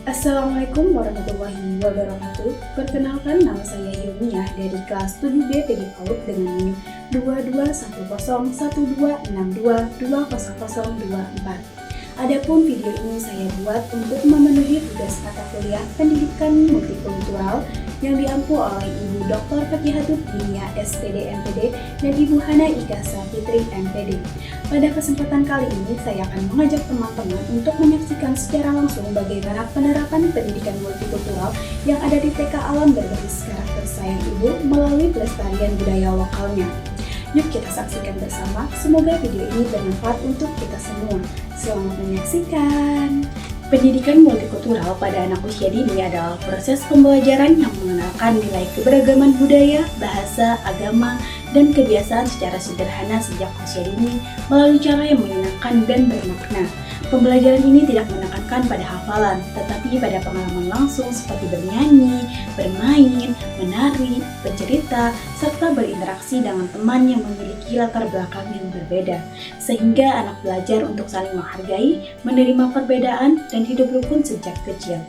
Assalamualaikum warahmatullahi wabarakatuh. Perkenalkan, nama saya Yomiah dari kelas 7B PG PAUD dengan NIM 22101262200024. Adapun video ini saya buat untuk memenuhi tugas mata kuliah Pendidikan Multikultural yang diampu oleh Ibu Dr. Fakihatut Dinia SPD MPD dan Ibu Hana Ika Safitri MPD. Pada kesempatan kali ini saya akan mengajak teman-teman untuk menyaksikan secara langsung bagaimana penerapan pendidikan multikultural yang ada di TK Alam berbasis karakter sayang ibu melalui pelestarian budaya lokalnya. Yuk kita saksikan bersama, semoga video ini bermanfaat untuk kita semua. Selamat menyaksikan. Pendidikan multikultural pada anak usia dini adalah proses pembelajaran yang mengenalkan nilai keberagaman budaya, bahasa, agama, dan kebiasaan secara sederhana sejak usia dini melalui cara yang menyenangkan dan bermakna. Pembelajaran ini tidak menekankan pada hafalan, tetapi pada pengalaman langsung seperti bernyanyi, bermain, menari, bercerita, serta berinteraksi dengan teman yang memiliki latar belakang yang berbeda, sehingga anak belajar untuk saling menghargai, menerima perbedaan, dan hidup rukun sejak kecil.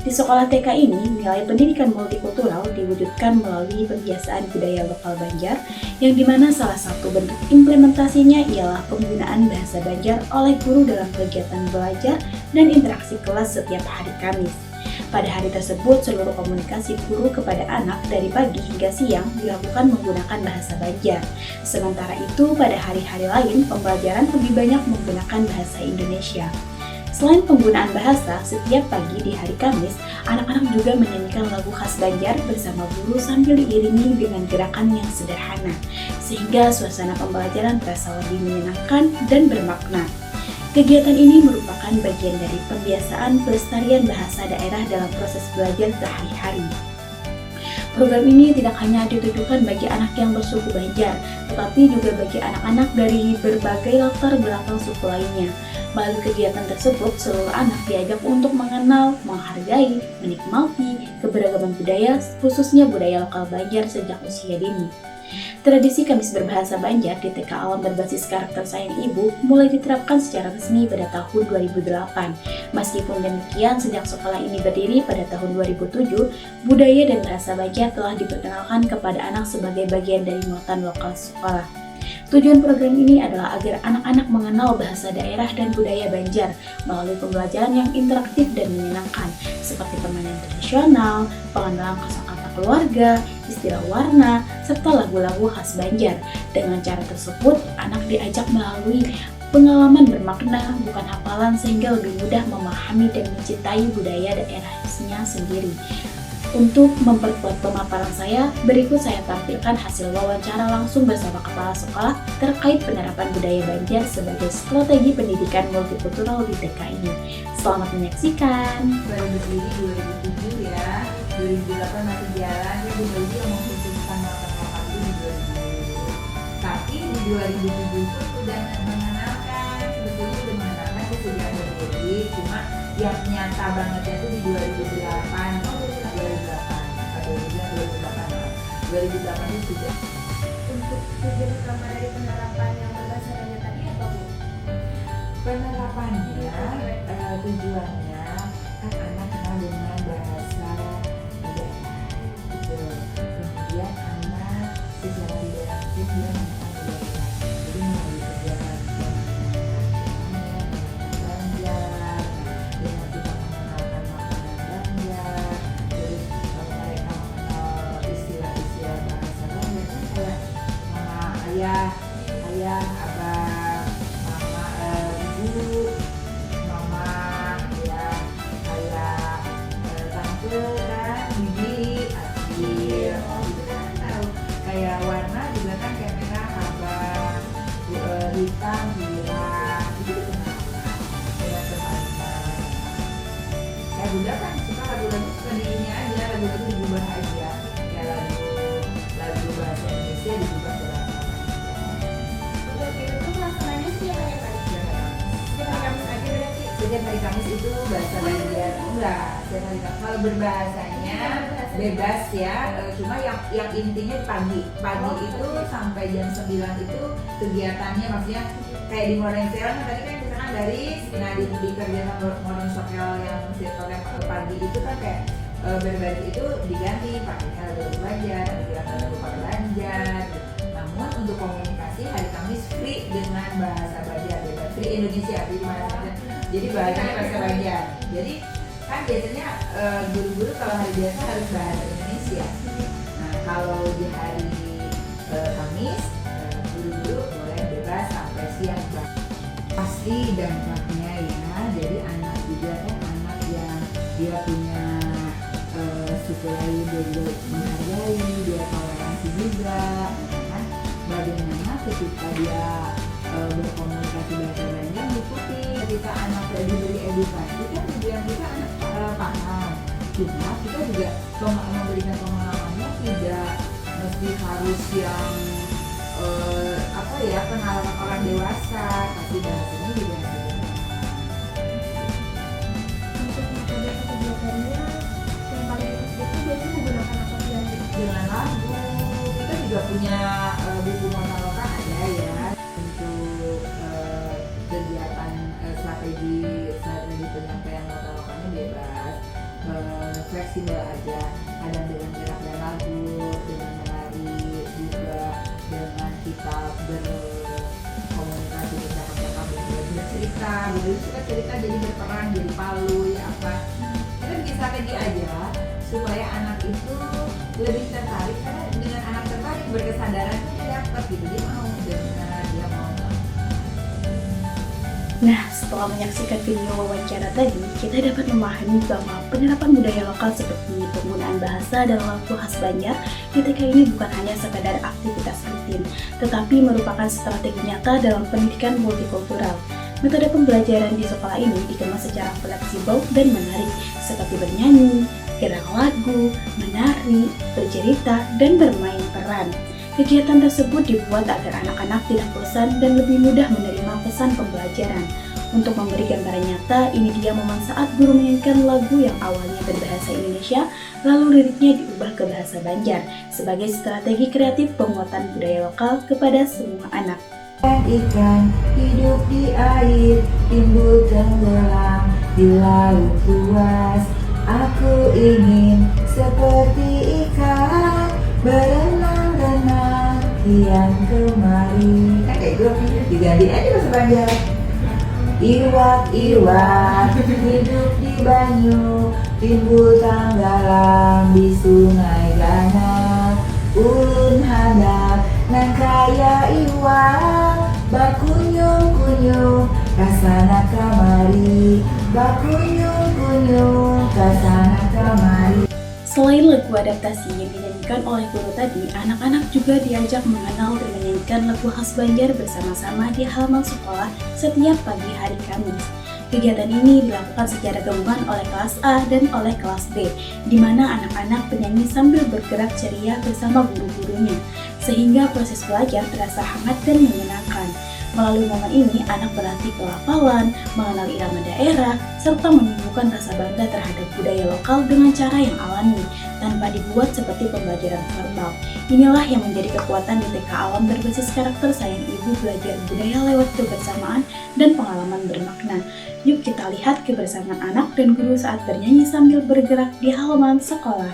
Di sekolah TK ini, nilai pendidikan multikultural diwujudkan melalui pembiasaan budaya lokal Banjar, yang dimana salah satu bentuk implementasinya ialah penggunaan bahasa Banjar oleh guru dalam kegiatan belajar dan interaksi kelas setiap hari Kamis. Pada hari tersebut, seluruh komunikasi guru kepada anak dari pagi hingga siang dilakukan menggunakan bahasa Banjar. Sementara itu, pada hari-hari lain, pembelajaran lebih banyak menggunakan bahasa Indonesia. Selain penggunaan bahasa, setiap pagi di hari Kamis, anak-anak juga menyanyikan lagu khas Banjar bersama guru sambil diiringi dengan gerakan yang sederhana, sehingga suasana pembelajaran terasa lebih menyenangkan dan bermakna. Kegiatan ini merupakan bagian dari pembiasaan pelestarian bahasa daerah dalam proses belajar sehari-hari. Program ini tidak hanya ditujukan bagi anak yang bersuku Banjar, tetapi juga bagi anak-anak dari berbagai latar belakang suku lainnya. Melalui kegiatan tersebut, seluruh anak diajak untuk mengenal, menghargai, menikmati keberagaman budaya, khususnya budaya lokal Banjar sejak usia dini. Tradisi Kamis berbahasa Banjar di TK Alam berbasis karakter sayang ibu mulai diterapkan secara resmi pada tahun 2008. Meskipun demikian, sejak sekolah ini berdiri pada tahun 2007, budaya dan bahasa Banjar telah diperkenalkan kepada anak sebagai bagian dari muatan lokal sekolah. Tujuan program ini adalah agar anak-anak mengenal bahasa daerah dan budaya Banjar melalui pembelajaran yang interaktif dan menyenangkan, seperti permainan tradisional, pengenalan kosakata keluarga, istilah warna, serta lagu-lagu khas Banjar. Dengan cara tersebut, anak diajak melalui pengalaman bermakna, bukan hafalan, sehingga lebih mudah memahami dan mencintai budaya daerahnya sendiri. Untuk memperkuat pemaparan saya, berikut saya tampilkan hasil wawancara langsung bersama kepala sekolah terkait penerapan budaya Banjar sebagai strategi pendidikan multikultural di TK ini. Selamat menyaksikan. Baru berdiri 2007 ya, 2008 masih jalan, ya Bu Bayi yang mengkhususkan lokal itu di 2000. Tapi di 2007 itu sudah mengenalkan, sebetulnya sudah mengenalkan itu sudah berdiri, cuma yang nyata bangetnya itu di 2008. 2008 itu sudah. Untuk tujuan utama dari penerapan yang berbahasa Banjar tadi apa Bu? Penerapannya, tujuannya kan anak kenal dengan bahasa daerah gitu. Kemudian anak secara tidak langsung dia mengenal budaya. Jadi melalui kegiatan Banjar, dengan kita mengenalkan makanan Banjar, terus mereka mengenal istilah-istilah bahasa Banjar kan kayak mama, ayah, abang, mama, ibu, mama, ya, kayak tante kan, bibi, adil, gitu kan tahu. Kayak warna juga kan kayak merah, abang, hitam, biru, gitu kenapa? Dengan teman-teman. Kayak bunda kan suka lagu-lagu suka di ini aja, lagu-lagu diubah aja. Kayak lagu bahasa Indonesia diubah ke bahasa Untuk itu tuh pelaksananya sih yang banyak kali. Setiap hari Kamis aja berarti. Setiap hari Kamis itu bahasa Banjar enggak, setiap hari Kamis kalau berbahasanya bebas ya, cuma yang intinya pagi itu sampai jam 9 itu kegiatannya, maksudnya kayak di Modern Sekarang tadi kan misalkan Taris, nah di kerjaan morning social yang setiap pagi itu kan kayak berbagi itu diganti pakainya lebih belajar, diganti lebih pakai belajar. Namun untuk komunikasi hari Kamis free dengan bahasa Banjar, bebas free Indonesia, jadi bahasanya bahasa Banjar. Jadi kan biasanya guru-guru kalau hari biasa harus bahasa Indonesia. Nah kalau di hari Kamis guru-guru boleh bebas sampai siang. Pasti dampaknya ya, jadi anak juga kan anak yang dia punya suku lain dia juga menghargai, dia toleransi juga kan. Bagaimana ketika dia berkomunikasi bahasa Banjar diikuti, ketika anak diberi edukasi kan tujuan kita anak paham. Cuma kita juga memberikan pengalamannya tidak mesti harus yang pengalaman orang dewasa, tapi bahasanya juga Untuk metode kegiatannya yang paling efektif itu biasanya menggunakan apa saja? dengan lagu. Kita juga punya buku monologa ada ya untuk kegiatan strategi penyampaian monologanya bebas, fleksibel aja, ada dengan gerak dan lagu, dengan menari juga, dengan kita berkomunikasi bercakap-cakap bercerita, suka cerita jadi berperan jadi palu ya apa. Kita bikin strategi aja supaya anak itu lebih tertarik, karena dengan anak tertarik berkesadaran itu dia dapat gitu, dia mau dengar, dia mau. Nah, setelah menyaksikan video wawancara tadi, kita dapat memahami bahwa penerapan budaya lokal seperti penggunaan bahasa dan lagu khas Banjar di TK ini bukan hanya sekadar aktivitas rutin, tetapi merupakan strategi nyata dalam pendidikan multikultural. Metode pembelajaran di sekolah ini dikemas secara fleksibel dan menarik, seperti bernyanyi, gerak lagu, menari, bercerita, dan bermain peran. Kegiatan tersebut dibuat agar anak-anak tidak bosan dan lebih mudah menerima pesan pembelajaran. Untuk memberi gambaran nyata, ini dia momen saat guru menyanyikan lagu yang awalnya berbahasa Indonesia, lalu liriknya diubah ke bahasa Banjar, sebagai strategi kreatif penguatan budaya lokal kepada semua anak. Ikan hidup di air, timbul tenggelam di laut luas. Aku ingin seperti ikan berenang-renang kian kemari. Kan kayak gue diganti aja bahasa Banjar. Iwak-iwak hidup di banyu, timbul tenggelam di sungai Gana. Ulun handap nan kaya iwak, bakunyung-kunyung kasana kamari, bakunyung-kunyung kasana kamari. Selain lagu adaptasi yang dinyanyikan oleh guru tadi, anak-anak juga diajak mengenal dan menyanyikan lagu khas Banjar bersama-sama di halaman sekolah setiap pagi hari Kamis. Kegiatan ini dilakukan secara gabungan oleh kelas A dan oleh kelas B, di mana anak-anak penyanyi sambil bergerak ceria bersama guru-gurunya, sehingga proses belajar terasa hangat dan menyenangkan. Melalui momen ini, anak berlatih pelafalan, mengenal irama daerah, serta menumbuhkan rasa bangga terhadap budaya lokal dengan cara yang alami, tanpa dibuat seperti pembelajaran formal. Inilah yang menjadi kekuatan di TK Alam berbasis karakter sayang ibu, belajar budaya lewat kebersamaan dan pengalaman bermakna. Yuk kita lihat kebersamaan anak dan guru saat bernyanyi sambil bergerak di halaman sekolah.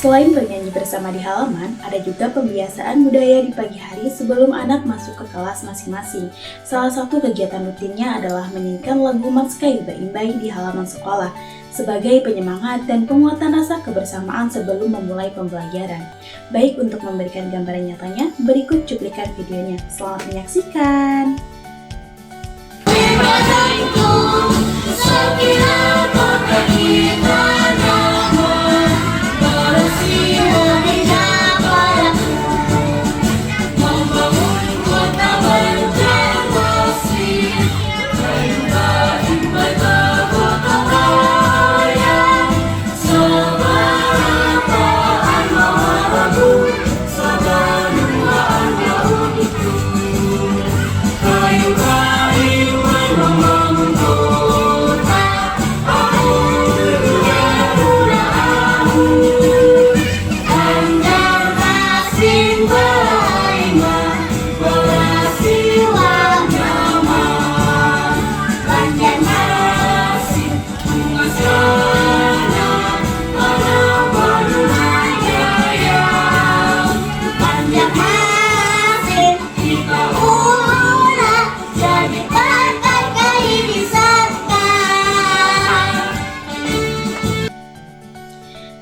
Selain bernyanyi bersama di halaman, ada juga pembiasaan budaya di pagi hari sebelum anak masuk ke kelas masing-masing. Salah satu kegiatan rutinnya adalah menyanyikan lagu Matskai Imbai di halaman sekolah sebagai penyemangat dan penguatan rasa kebersamaan sebelum memulai pembelajaran. Baik, untuk memberikan gambaran nyatanya, berikut cuplikan videonya. Selamat menyaksikan!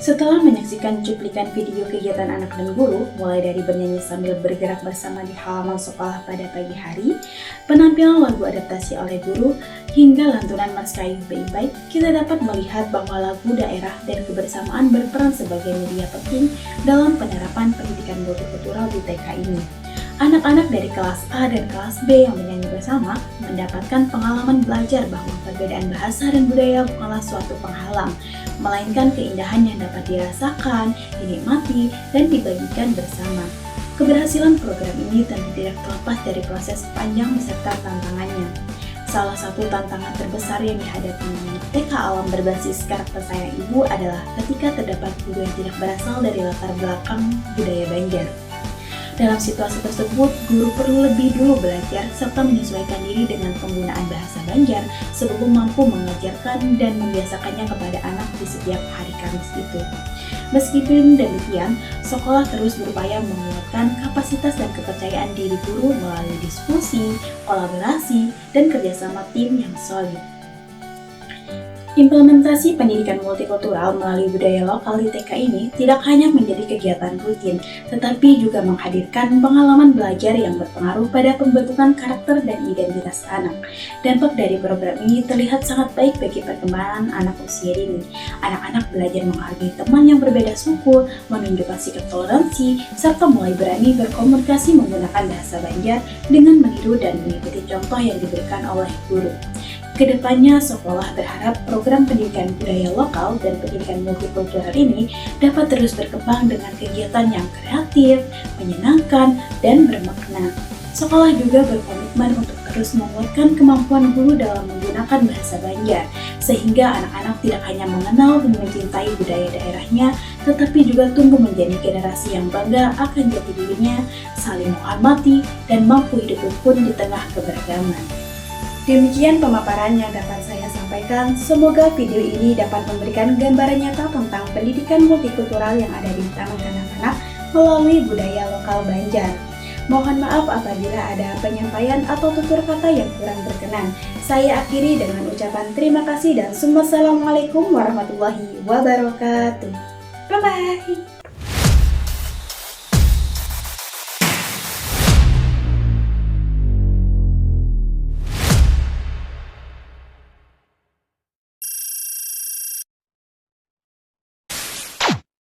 Setelah menyaksikan cuplikan video kegiatan anak dan guru, mulai dari bernyanyi sambil bergerak bersama di halaman sekolah pada pagi hari, penampilan lagu adaptasi oleh guru, hingga lantunan Matskai Imbai, kita dapat melihat bahwa lagu daerah dan kebersamaan berperan sebagai media penting dalam penerapan pendidikan multikultural di TK ini. Anak-anak dari kelas A dan kelas B yang menyanyi bersama mendapatkan pengalaman belajar bahwa perbedaan bahasa dan budaya bukanlah suatu penghalang, melainkan keindahan yang dapat dirasakan, dinikmati, dan dibagikan bersama. Keberhasilan program ini tentu tidak terlepas dari proses panjang beserta tantangannya. Salah satu tantangan terbesar yang dihadapi TK Alam berbasis karakter sayang ibu adalah ketika terdapat guru yang tidak berasal dari latar belakang budaya Banjar. Dalam situasi tersebut, guru perlu lebih dulu belajar serta menyesuaikan diri dengan penggunaan bahasa Banjar sebelum mampu mengajarkan dan membiasakannya kepada anak di setiap hari Kamis itu. Meskipun demikian, sekolah terus berupaya menguatkan kapasitas dan kepercayaan diri guru melalui diskusi, kolaborasi, dan kerjasama tim yang solid. Implementasi pendidikan multikultural melalui budaya lokal di TK ini tidak hanya menjadi kegiatan rutin, tetapi juga menghadirkan pengalaman belajar yang berpengaruh pada pembentukan karakter dan identitas anak. Dampak dari program ini terlihat sangat baik bagi perkembangan anak usia dini. Anak-anak belajar menghargai teman yang berbeda suku, menunjukkan sikap toleransi, serta mulai berani berkomunikasi menggunakan bahasa Banjar dengan meniru dan mengikuti contoh yang diberikan oleh guru. Kedepannya, sekolah berharap program pendidikan budaya lokal dan pendidikan multikultural ini dapat terus berkembang dengan kegiatan yang kreatif, menyenangkan, dan bermakna. Sekolah juga berkomitmen untuk terus menguatkan kemampuan guru dalam menggunakan bahasa Banjar, sehingga anak-anak tidak hanya mengenal dan mencintai budaya daerahnya, tetapi juga tumbuh menjadi generasi yang bangga akan jati dirinya, saling menghormati, dan mampu hidup rukun di tengah keberagaman. Demikian pemaparan yang dapat saya sampaikan. Semoga video ini dapat memberikan gambaran nyata tentang pendidikan multikultural yang ada di tangan anak-anak melalui budaya lokal Banjar. Mohon maaf apabila ada penyampaian atau tutur kata yang kurang berkenan. Saya akhiri dengan ucapan terima kasih dan wassalamualaikum warahmatullahi wabarakatuh. Bye-bye.